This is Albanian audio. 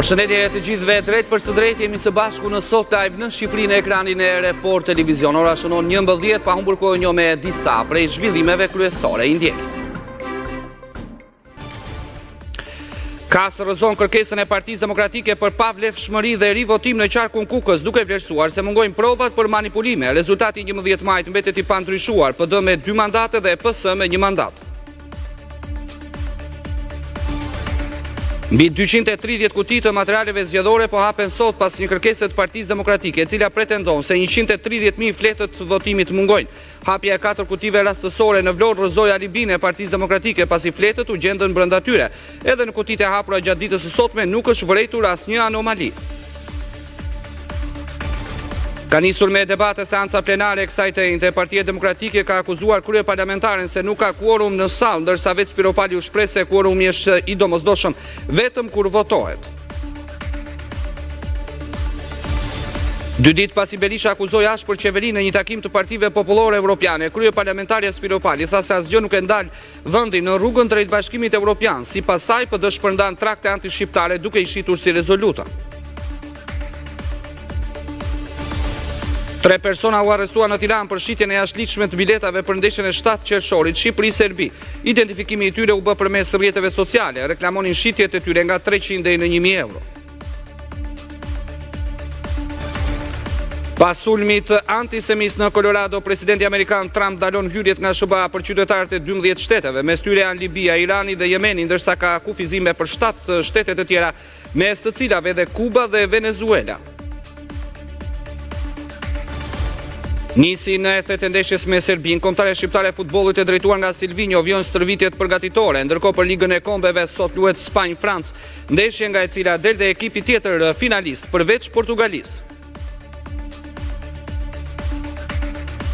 Përshëndetje të gjithëve, drejt për së drejt jemi së bashku në Sot Live në Shqipëri në ekranin e Report Televizion. Ora shënon 11, pa humbur kohë një me disa prej zhvillimeve kryesore i ndjek. KAS rrëzon kërkesën e Partisë Demokratike për pavlefshmëri dhe rivotim në qarkun Kukës, duke vlerësuar se mungojnë provat për manipulime. Rezultati 11 majit mbetet i pandryshuar, PD me 2 mandate dhe PS me 1 mandat. Mbi 230 kuti të materialeve zgjedhore po hapen sot pas një kërkese të Partisë Demokratike, e cila pretendon se 130.000 fletët të votimit mungojnë. Hapja e 4 kutive rastësore në Vlorë rrëzoi alibinë e Partisë Demokratike pasi fletët u gjendën brenda tyre. Edhe në kutitë e hapura gjatë ditës së sotme nuk është vërejtur asnjë anomali. Ka nisur me debate seanca plenare e kësaj të njëjtë. Partia Demokratike ka akuzuar kryeparlamentaren se nuk ka quorum në sallë, ndërsa vetë Spiropali u shpreh se quorumi është i domosdoshëm vetëm kur votohet. 2 ditë pasi Berisha akuzoi ashpër qeverinë në një takim të partive popullore evropiane, kryeparlamentarja Spiropali tha se asgjë nuk e ndal vendin në rrugën drejt Bashkimit Evropian. Sipas saj, PD shpërndan trakte antishqiptare duke i shitur si rezoluta. 3 persona u arrestuan në Tiranë për shitjen e jashtëligjshme të biletave për ndeshjen e 7 qershorit Shqipëri-Serbi. Identifikimi i tyre u bë përmes rrjeteve sociale, reklamonin shitjet e tyre nga 300 deri në 1.000 euro. Pas sulmit antisemit në Colorado, presidenti amerikan Trump dalon hyrjet nga SBA për qytetarët e 12 shteteve, mes tyre janë Libia, Irani dhe Jemeni, ndërsa ka kufizime për 7 shtete të tjera, mes të cilave edhe Kuba dhe Venezuela. Nisi në ethet e ndeshjes me Serbin, kombëtare shqiptare e futbollit e drejtuar nga Silvinjo vjon stërvitjet përgatitore, ndërkohë për Ligën e Kombeve sot luhet Spanjë-Francë, ndeshje nga e cila del dhe ekipi tjetër finalist përveç Portugalisë.